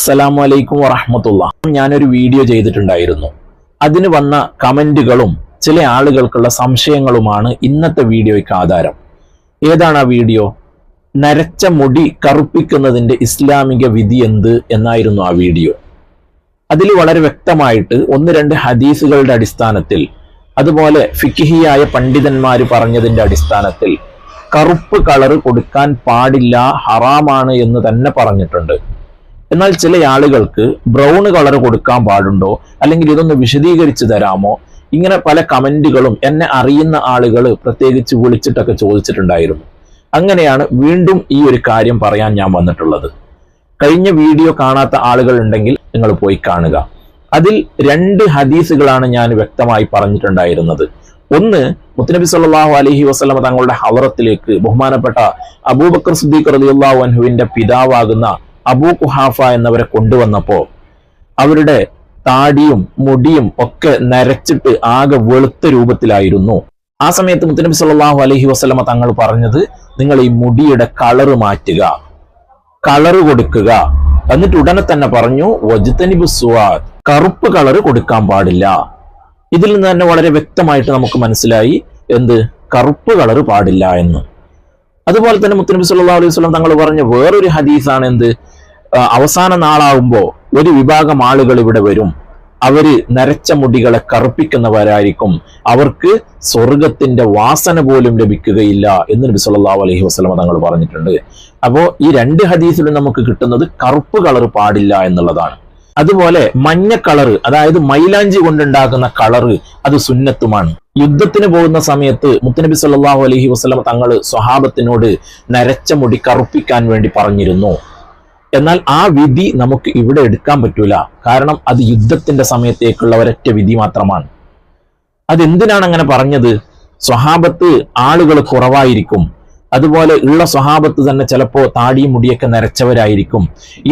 അസ്സലാമു അലൈക്കും വറഹ്മത്തുള്ളാഹി. ഞാനൊരു വീഡിയോ ചെയ്തിട്ടുണ്ടായിരുന്നു. അതിന് വന്ന കമന്റുകളും ചില ആളുകൾക്കുള്ള സംശയങ്ങളുമാണ് ഇന്നത്തെ വീഡിയോയ്ക്ക് ആധാരം. ഏതാണ് ആ വീഡിയോ? നരച്ച മുടി കറുപ്പിക്കുന്നതിന്റെ ഇസ്ലാമിക വിധി എന്ത് എന്നായിരുന്നു ആ വീഡിയോ. അതിൽ വളരെ വ്യക്തമായിട്ട് 1-2 ഹദീസുകളുടെ അടിസ്ഥാനത്തിൽ, അതുപോലെ ഫിഖ്ഹിയായ പണ്ഡിതന്മാർ പറഞ്ഞതിന്റെ അടിസ്ഥാനത്തിൽ കറുപ്പ് കളറ് കൊടുക്കാൻ പാടില്ല, ഹറാമാണ് എന്ന് തന്നെ പറഞ്ഞിട്ടുണ്ട്. എന്നാൽ ചില ആളുകൾക്ക് ബ്രൗൺ കളർ കൊടുക്കാൻ പാടുണ്ടോ, അല്ലെങ്കിൽ ഇതൊന്ന് വിശദീകരിച്ചു തരാമോ, ഇങ്ങനെ പല കമന്റുകളും എന്നെ അറിയുന്ന ആളുകൾ പ്രത്യേകിച്ച് വിളിച്ചിട്ടൊക്കെ ചോദിച്ചിട്ടുണ്ടായിരുന്നു. അങ്ങനെയാണ് വീണ്ടും ഈ ഒരു കാര്യം പറയാൻ ഞാൻ വന്നിട്ടുള്ളത്. കഴിഞ്ഞ വീഡിയോ കാണാത്ത ആളുകൾ ഉണ്ടെങ്കിൽ നിങ്ങൾ പോയി കാണുക. അതിൽ 2 ഹദീസുകളാണ് ഞാൻ വ്യക്തമായി പറഞ്ഞിട്ടുണ്ടായിരുന്നത്. ഒന്ന്, മുത്തനബി സല്ലല്ലാഹു അലൈഹി വസല്ലം തങ്ങളുടെ ഹളറത്തിലേക്ക് ബഹുമാനപ്പെട്ട അബൂബക്കർ സിദ്ദീഖ് റളിയല്ലാഹു അൻഹുവിന്റെ പിതാവാകുന്ന അബൂ ഖുഹാഫ എന്നവരെ കൊണ്ടുവന്നപ്പോ അവരുടെ താടിയും മുടിയും ഒക്കെ നരച്ചിട്ട് ആകെ വെളുത്ത രൂപത്തിലായിരുന്നു. ആ സമയത്ത് മുത്തനബി സല്ലല്ലാഹു അലൈഹി വസല്ലം തങ്ങൾ പറഞ്ഞത്, നിങ്ങൾ ഈ മുടിയുടെ കളറ് മാറ്റുക, കളറ് കൊടുക്കുക. എന്നിട്ട് ഉടനെ തന്നെ പറഞ്ഞു, വജ്തനിബു സുവാദ്, കറുപ്പ് കളറ് കൊടുക്കാൻ പാടില്ല. ഇതിൽ നിന്ന് തന്നെ വളരെ വ്യക്തമായിട്ട് നമുക്ക് മനസ്സിലായി എന്ത്, കറുപ്പ് കളറ് പാടില്ല എന്ന്. അതുപോലെ തന്നെ മുത്തനബി സല്ലല്ലാഹു അലൈഹി വസല്ലം തങ്ങൾ പറഞ്ഞ വേറൊരു ഹദീസാണ് എന്ത്, അവസാന നാളാവുമ്പോ ഒരു വിഭാഗം ആളുകൾ ഇവിടെ വരും, അവര് നരച്ച മുടികളെ കറുപ്പിക്കുന്നവരായിരിക്കും, അവർക്ക് സ്വർഗത്തിന്റെ വാസന പോലും ലഭിക്കുകയില്ല എന്ന് നബി സല്ലല്ലാഹു അലൈഹി വസല്ലം തങ്ങൾ പറഞ്ഞിട്ടുണ്ട്. അപ്പോ ഈ 2 ഹദീസിലും നമുക്ക് കിട്ടുന്നത് കറുപ്പ് കളർ പാടില്ല എന്നുള്ളതാണ്. അതുപോലെ മഞ്ഞ കളറ്, അതായത് മൈലാഞ്ചി കൊണ്ടുണ്ടാക്കുന്ന കളറ്, അത് സുന്നത്തുമാണ്. യുദ്ധത്തിന് പോകുന്ന സമയത്ത് മുത്തനബി സല്ലല്ലാഹു അലൈഹി വസല്ലം തങ്ങൾ സ്വഹാബത്തിനോട് നരച്ച മുടി കറുപ്പിക്കാൻ വേണ്ടി പറഞ്ഞിരുന്നു. എന്നാൽ ആ വിധി നമുക്ക് ഇവിടെ എടുക്കാൻ പറ്റൂല, കാരണം അത് യുദ്ധത്തിന്റെ സമയത്തേക്കുള്ള ഒരൊറ്റ വിധി മാത്രമാണ്. അതെന്തിനാണ് അങ്ങനെ പറഞ്ഞത്? സ്വഹാബത്ത് ആളുകൾ കുറവായിരിക്കും, അതുപോലെ ഉള്ള സ്വഹാബത്ത് തന്നെ ചിലപ്പോ താടിയും മുടിയൊക്കെ നരച്ചവരായിരിക്കും.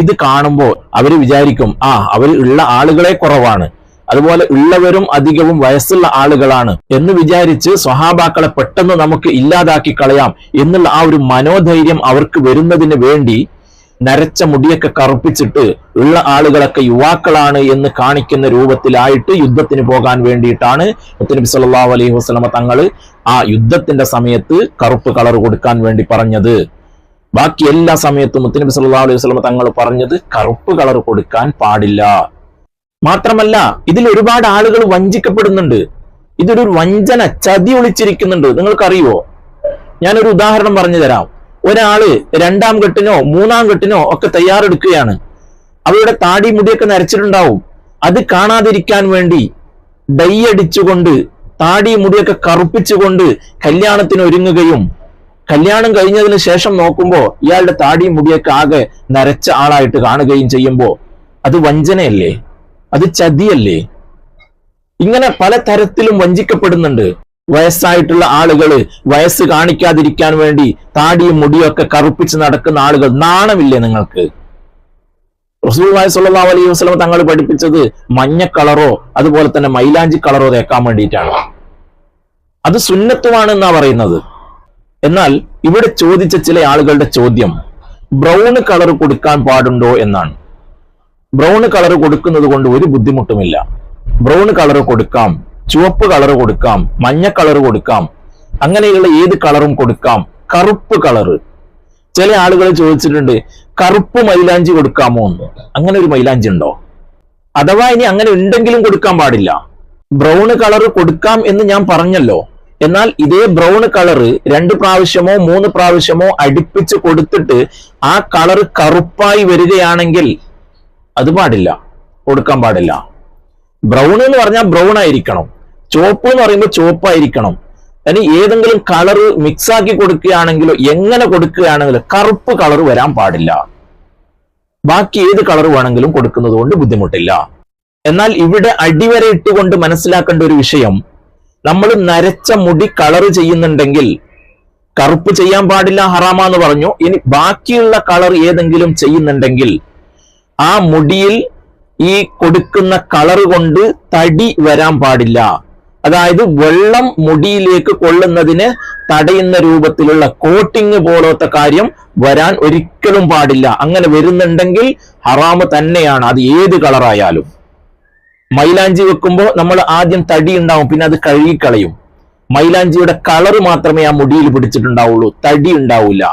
ഇത് കാണുമ്പോൾ അവര് വിചാരിക്കും, അവർ ഉള്ള ആളുകളെ കുറവാണ്, അതുപോലെ ഉള്ളവരും അധികവും വയസ്സുള്ള ആളുകളാണ് എന്ന് വിചാരിച്ച് സ്വഹാബാക്കളെ പെട്ടെന്ന് നമുക്ക് ഇല്ലാതാക്കി കളയാം എന്നുള്ള ആ ഒരു മനോധൈര്യം അവർക്ക് വരുന്നതിന് വേണ്ടി നരച്ച മുടിയൊക്കെ കറുപ്പിച്ചിട്ട് ഉള്ള ആളുകളൊക്കെ യുവാക്കളാണ് എന്ന് കാണിക്കുന്ന രൂപത്തിലായിട്ട് യുദ്ധത്തിന് പോകാൻ വേണ്ടിയിട്ടാണ് മുത്തനബി സല്ലല്ലാഹു അലൈഹി വസല്ലം തങ്ങൾ ആ യുദ്ധത്തിന്റെ സമയത്ത് കറുപ്പ് കളർ കൊടുക്കാൻ വേണ്ടി പറഞ്ഞത്. ബാക്കി എല്ലാ സമയത്തും മുത്തനബി സല്ലല്ലാഹു അലൈഹി വസല്ലം തങ്ങൾ പറഞ്ഞത് കറുപ്പ് കളർ കൊടുക്കാൻ പാടില്ല. മാത്രമല്ല, ഇതിൽ ഒരുപാട് ആളുകൾ വഞ്ചിക്കപ്പെടുന്നുണ്ട്. ഇതൊരു വഞ്ചന, ചതി ഒളിച്ചിരിക്കുന്നുണ്ട്. നിങ്ങൾക്കറിയോ? ഞാനൊരു ഉദാഹരണം പറഞ്ഞു തരാം. ഒരാള് 2ാം ഘട്ടിനോ 3ാം ഘട്ടിനോ ഒക്കെ തയ്യാറെടുക്കുകയാണ്. അവരുടെ താടി മുടിയൊക്കെ നരച്ചിട്ടുണ്ടാവും. അത് കാണാതിരിക്കാൻ വേണ്ടി ഡൈ അടിച്ചുകൊണ്ട് താടി മുടിയൊക്കെ കറുപ്പിച്ചുകൊണ്ട് കല്യാണത്തിന് ഒരുങ്ങുകയും, കല്യാണം കഴിഞ്ഞതിന് ശേഷം നോക്കുമ്പോ ഇയാളുടെ താടി മുടിയൊക്കെ ആകെ നരച്ച ആളായിട്ട് കാണുകയും ചെയ്യുമ്പോ അത് വഞ്ചനയല്ലേ? അത് ചതിയല്ലേ? ഇങ്ങനെ പല തരത്തിലും വഞ്ചിക്കപ്പെടുന്നുണ്ട്. വയസ്സായിട്ടുള്ള ആളുകള് വയസ്സ് കാണിക്കാതിരിക്കാൻ വേണ്ടി താടിയും മുടിയൊക്കെ കറുപ്പിച്ച് നടക്കുന്ന ആളുകൾ, നാണമില്ലേ നിങ്ങൾക്ക്? റസൂലുള്ളാഹി സ്വല്ലല്ലാഹു അലൈഹി വസല്ലം തങ്ങൾ പഠിപ്പിച്ചത് മഞ്ഞ കളറോ അതുപോലെ തന്നെ മൈലാഞ്ചി കളറോ തേക്കാൻ വേണ്ടിയിട്ടാണ്. അത് സുന്നത്തുമാണ് എന്നാ പറയുന്നത്. എന്നാൽ ഇവിടെ ചോദിച്ച ചില ആളുകളുടെ ചോദ്യം ബ്രൗൺ കളർ കൊടുക്കാൻ പാടുണ്ടോ എന്നാണ്. ബ്രൗൺ കളർ കൊടുക്കുന്നത് കൊണ്ട് ഒരു ബുദ്ധിമുട്ടുമില്ല. ബ്രൗൺ കളർ കൊടുക്കാം, ചുവപ്പ് കളർ കൊടുക്കാം, മഞ്ഞ കളർ കൊടുക്കാം, അങ്ങനെയുള്ള ഏത് കളറും കൊടുക്കാം. കറുപ്പ് കളറ്, ചില ആളുകൾ ചോദിച്ചിട്ടുണ്ട്, കറുപ്പ് മൈലാഞ്ചി കൊടുക്കാമോ എന്ന്. അങ്ങനെ ഒരു മൈലാഞ്ചി ഉണ്ടോ? അഥവാ ഇനി അങ്ങനെ ഉണ്ടെങ്കിലും കൊടുക്കാൻ പാടില്ല. ബ്രൗൺ കളർ കൊടുക്കാം എന്ന് ഞാൻ പറഞ്ഞല്ലോ. എന്നാൽ ഇതേ ബ്രൗൺ കളറ് 2 പ്രാവശ്യമോ 3 പ്രാവശ്യമോ അടുപ്പിച്ച് കൊടുത്തിട്ട് ആ കളർ കറുപ്പായി വരികയാണെങ്കിൽ അത് പാടില്ല, കൊടുക്കാൻ പാടില്ല. ബ്രൗൺ എന്ന് പറഞ്ഞാൽ ബ്രൗൺ ആയിരിക്കണം, ചുവപ്പ് എന്ന് പറയുമ്പോൾ ചുവപ്പായിരിക്കണം. ഇനി ഏതെങ്കിലും കളർ മിക്സ് ആക്കി കൊടുക്കുകയാണെങ്കിലോ എങ്ങനെ കൊടുക്കുകയാണെങ്കിലോ കറുപ്പ് കളർ വരാൻ പാടില്ല. ബാക്കി ഏത് കളർ വേണമെങ്കിലും കൊടുക്കുന്നത് കൊണ്ട് ബുദ്ധിമുട്ടില്ല. എന്നാൽ ഇവിടെ അടിവരെ ഇട്ടുകൊണ്ട് മനസ്സിലാക്കേണ്ട ഒരു വിഷയം, നമ്മൾ നരച്ച മുടി കളർ ചെയ്യുന്നുണ്ടെങ്കിൽ കറുപ്പ് ചെയ്യാൻ പാടില്ല, ഹറാമാന്ന് പറഞ്ഞു. ഇനി ബാക്കിയുള്ള കളർ ഏതെങ്കിലും ചെയ്യുന്നുണ്ടെങ്കിൽ ആ മുടിയിൽ ഈ കൊടുക്കുന്ന കളർ കൊണ്ട് തടി വരാൻ പാടില്ല. അതായത് വെള്ളം മുടിയിലേക്ക് കൊള്ളുന്നതിനെ തടയുന്ന രൂപത്തിലുള്ള കോട്ടിങ് പോലത്തെ കാര്യം വരാൻ ഒരിക്കലും പാടില്ല. അങ്ങനെ വരുന്നുണ്ടെങ്കിൽ ഹറാമ് തന്നെയാണ്, അത് ഏത് കളറായാലും. മൈലാഞ്ചി വെക്കുമ്പോൾ നമ്മൾ ആദ്യം തടി ഉണ്ടാവും, പിന്നെ അത് കഴുകിക്കളയും. മൈലാഞ്ചിയുടെ കളറ് മാത്രമേ ആ മുടിയിൽ പിടിച്ചിട്ടുണ്ടാവുള്ളൂ, തടി ഉണ്ടാവില്ല.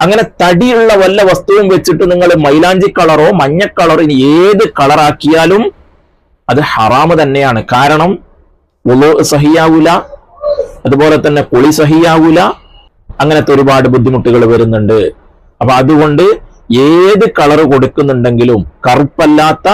അങ്ങനെ തടിയുള്ള വല്ല വസ്തുവും വെച്ചിട്ട് നിങ്ങൾ മൈലാഞ്ചി കളറോ മഞ്ഞ കളറോ ഇനി ഏത് കളറാക്കിയാലും അത് ഹറാമ് തന്നെയാണ്. കാരണം വുളൂ സഹിയാവൂല, അതുപോലെ തന്നെ കുളി സഹിയാവൂല, അങ്ങനത്തെ ഒരുപാട് ബുദ്ധിമുട്ടുകൾ വരുന്നുണ്ട്. അപ്പൊ അതുകൊണ്ട് ഏത് കളർ കൊടുക്കുന്നുണ്ടെങ്കിലും, കറുപ്പല്ലാത്ത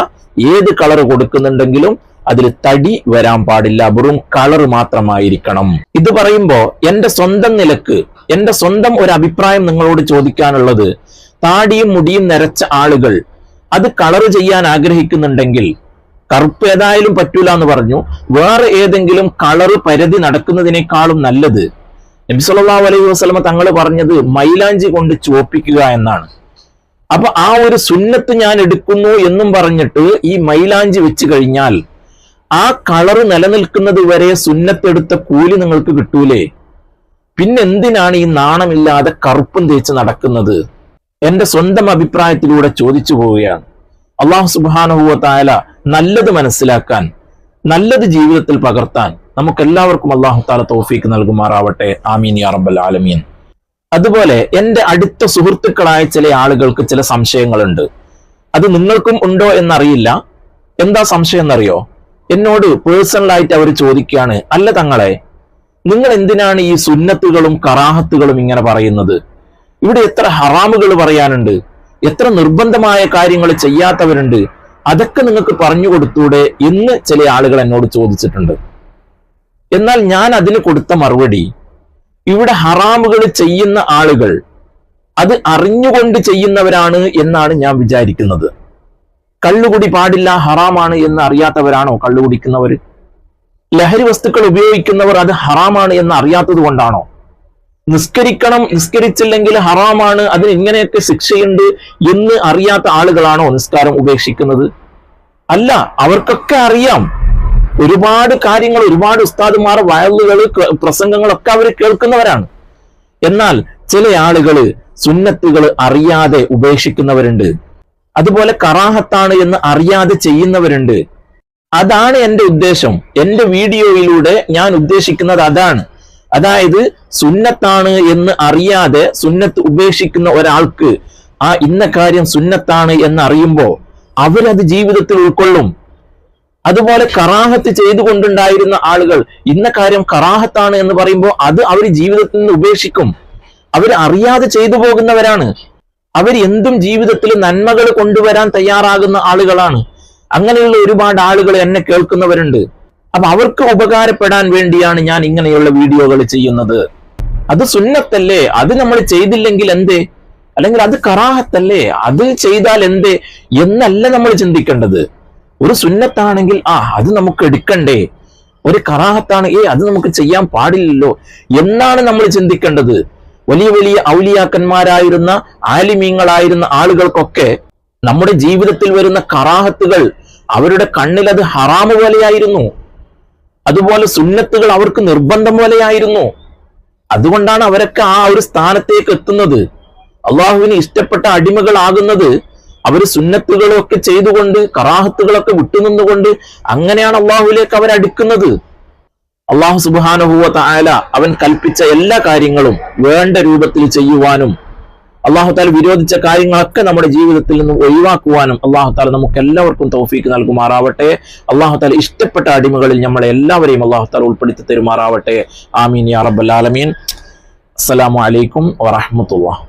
ഏത് കളർ കൊടുക്കുന്നുണ്ടെങ്കിലും അതിൽ തടി വരാൻ പാടില്ല, വെറും കളർ മാത്രമായിരിക്കണം. ഇത് പറയുമ്പോ എന്റെ സ്വന്തം നിലക്ക്, എന്റെ സ്വന്തം ഒരു അഭിപ്രായം നിങ്ങളോട് ചോദിക്കാനുള്ളത്, താടിയും മുടിയും നരച്ച ആളുകൾ അത് കളർ ചെയ്യാൻ ആഗ്രഹിക്കുന്നുണ്ടെങ്കിൽ, കറുപ്പ് ഏതായാലും പറ്റൂല എന്ന് പറഞ്ഞു, വേറെ ഏതെങ്കിലും കളറ് പരിധി നടക്കുന്നതിനേക്കാളും നല്ലത് നബി സല്ലല്ലാഹു അലൈഹി വസല്ലമ തങ്ങൾ പറഞ്ഞത് മൈലാഞ്ചി കൊണ്ട് ചുവപ്പിക്കുക എന്നാണ്. അപ്പൊ ആ ഒരു സുന്നത്ത് ഞാൻ എടുക്കുന്നു എന്നും പറഞ്ഞിട്ട് ഈ മൈലാഞ്ചി വെച്ച് കഴിഞ്ഞാൽ ആ കളറ് നിലനിൽക്കുന്നത് വരെ സുന്നത്തെടുത്ത കൂലി നിങ്ങൾക്ക് കിട്ടൂലേ? പിന്നെന്തിനാണ് ഈ നാണമില്ലാതെ കറുപ്പും തേച്ച് നടക്കുന്നത്? എന്റെ സ്വന്തം അഭിപ്രായത്തിലൂടെ ചോദിച്ചു പോവുകയാണ്. അല്ലാഹു സുബ്ഹാനഹു വ തആല നല്ലത് മനസ്സിലാക്കാൻ, നല്ലത് ജീവിതത്തിൽ പകർത്താൻ നമുക്കെല്ലാവർക്കും അല്ലാഹു തആല തൗഫീക്ക് നൽകുമാറാവട്ടെ. ആമീൻ യാ റബ്ബൽ ആലമീൻ. അതുപോലെ എന്റെ അടുത്ത സുഹൃത്തുക്കളായ ചില ആളുകൾക്ക് ചില സംശയങ്ങളുണ്ട്. അത് നിങ്ങൾക്കും ഉണ്ടോ എന്നറിയില്ല. എന്താ സംശയം എന്നറിയോ? എന്നോട് പേഴ്സണലായിട്ട് അവർ ചോദിക്കുകയാണ്, അല്ല തങ്ങളെ, നിങ്ങൾ എന്തിനാണ് ഈ സുന്നത്തുകളും കറാഹത്തുകളും ഇങ്ങനെ പറയുന്നത്? ഇവിടെ എത്ര ഹറാമുകൾ പറയാനുണ്ട്, എത്ര നിർബന്ധമായ കാര്യങ്ങൾ ചെയ്യാത്തവരുണ്ട്, അതൊക്കെ നിങ്ങൾക്ക് പറഞ്ഞു കൊടുത്തൂടെ എന്ന് ചില ആളുകൾ എന്നോട് ചോദിച്ചിട്ടുണ്ട്. എന്നാൽ ഞാൻ അതിന് കൊടുത്ത മറുപടി, ഇവിടെ ഹറാമുകൾ ചെയ്യുന്ന ആളുകൾ അത് അറിഞ്ഞുകൊണ്ട് ചെയ്യുന്നവരാണ് എന്നാണ് ഞാൻ വിചാരിക്കുന്നത്. കള്ളുകുടി പാടില്ല, ഹറാമാണ് എന്ന് അറിയാത്തവരാണോ കള്ളുകുടിക്കുന്നവർ? ലഹരി വസ്തുക്കൾ ഉപയോഗിക്കുന്നവർ അത് ഹറാമാണ് എന്ന് അറിയാത്തത് കൊണ്ടാണോ? നിസ്കരിക്കണം, നിസ്കരിച്ചില്ലെങ്കിൽ ഹറാമാണ്, അതിന് ഇങ്ങനെയൊക്കെ ശിക്ഷയുണ്ട് എന്ന് അറിയാത്ത ആളുകളാണോ നിസ്കാരം ഉപേക്ഷിക്കുന്നത്? അല്ല, അവർക്കൊക്കെ അറിയാം. ഒരുപാട് കാര്യങ്ങൾ, ഒരുപാട് ഉസ്താദുമാർ വയലുകൾ, പ്രസംഗങ്ങളൊക്കെ അവർ കേൾക്കുന്നവരാണ്. എന്നാൽ ചില ആളുകൾ സുന്നത്തുകൾ അറിയാതെ ഉപേക്ഷിക്കുന്നവരുണ്ട്. അതുപോലെ കറാഹത്താണ് എന്ന് അറിയാതെ ചെയ്യുന്നവരുണ്ട്. അതാണ് എന്റെ ഉദ്ദേശം. എന്റെ വീഡിയോയിലൂടെ ഞാൻ ഉദ്ദേശിക്കുന്നത് അതാണ്. അതായത് സുന്നത്താണ് എന്ന് അറിയാതെ സുന്നത്ത് ഉപേക്ഷിക്കുന്ന ഒരാൾക്ക് ആ ഇന്ന കാര്യം സുന്നത്താണ് എന്ന് അറിയുമ്പോൾ അവരത് ജീവിതത്തിൽ ഉൾക്കൊള്ളും. അതുപോലെ കറാഹത്ത് ചെയ്തുകൊണ്ടുണ്ടായിരുന്ന ആളുകൾ ഇന്ന കാര്യം കറാഹത്താണ് എന്ന് പറയുമ്പോൾ അത് അവർ ജീവിതത്തിൽ നിന്ന് ഉപേക്ഷിക്കും. അവർ അറിയാതെ ചെയ്തു പോകുന്നവരാണ്. അവർ എന്തും ജീവിതത്തിൽ നന്മകൾ കൊണ്ടുവരാൻ തയ്യാറാകുന്ന ആളുകളാണ്. അങ്ങനെയുള്ള ഒരുപാട് ആളുകൾ എന്നെ കേൾക്കുന്നവരുണ്ട്. അപ്പൊ അവർക്ക് ഉപകാരപ്പെടാൻ വേണ്ടിയാണ് ഞാൻ ഇങ്ങനെയുള്ള വീഡിയോകൾ ചെയ്യുന്നത്. അത് സുന്നത്തല്ലേ, അത് നമ്മൾ ചെയ്തില്ലെങ്കിൽ എന്തേ? അല്ലെങ്കിൽ അത് കറാഹത്തല്ലേ, അത് ചെയ്താൽ എന്തേ എന്നല്ല നമ്മൾ ചിന്തിക്കേണ്ടത്. ഒരു സുന്നത്താണെങ്കിൽ അത് നമുക്ക് എടുക്കണ്ടേ, ഒരു കറാഹത്താണ് അത് നമുക്ക് ചെയ്യാൻ പാടില്ലല്ലോ എന്നാണ് നമ്മൾ ചിന്തിക്കേണ്ടത്. വലിയ വലിയ ഔലിയാക്കന്മാരായിരുന്ന ആലിമീങ്ങളായിരുന്ന ആളുകൾക്കൊക്കെ നമ്മുടെ ജീവിതത്തിൽ വരുന്ന കറാഹത്തുകൾ അവരുടെ കണ്ണിൽ അത് ഹറാമ് പോലെയായിരുന്നു. അതുപോലെ സുന്നത്തുകൾ അവർക്ക് നിർബന്ധം പോലെയായിരുന്നു. അതുകൊണ്ടാണ് അവരൊക്കെ ആ ഒരു സ്ഥാനത്തേക്ക് എത്തുന്നത്. അള്ളാഹുവിന് ഇഷ്ടപ്പെട്ട അടിമകളാകുന്നത് അവർ സുന്നത്തുകളൊക്കെ ചെയ്തുകൊണ്ട്, കറാഹത്തുകളൊക്കെ വിട്ടുനിന്നുകൊണ്ട് അങ്ങനെയാണ് അള്ളാഹുവിലേക്ക് അവരടുക്കുന്നത്. അള്ളാഹു സുബ്ഹാനഹു വ തആല അവൻ കൽപ്പിച്ച എല്ലാ കാര്യങ്ങളും വേണ്ട രൂപത്തിൽ ചെയ്യുവാനും അള്ളാഹു താല വിരോധിച്ച കാര്യങ്ങളൊക്കെ നമ്മുടെ ജീവിതത്തിൽ നിന്നും ഒഴിവാക്കുവാനും അള്ളാഹു താല നമുക്ക് എല്ലാവർക്കും തൗഫീക്ക് നൽകുമാറാവട്ടെ. അള്ളാഹു താല ഇഷ്ടപ്പെട്ട അടിമകളിൽ നമ്മളെ എല്ലാവരെയും അള്ളാഹു താല ഉൾപ്പെടുത്തി തരുമാറാവട്ടെ. ആമീൻ യാ റബ്ബൽ ആലമീൻ. അസ്സലാമു അലൈക്കും വറഹ്മത്തുള്ളാഹി.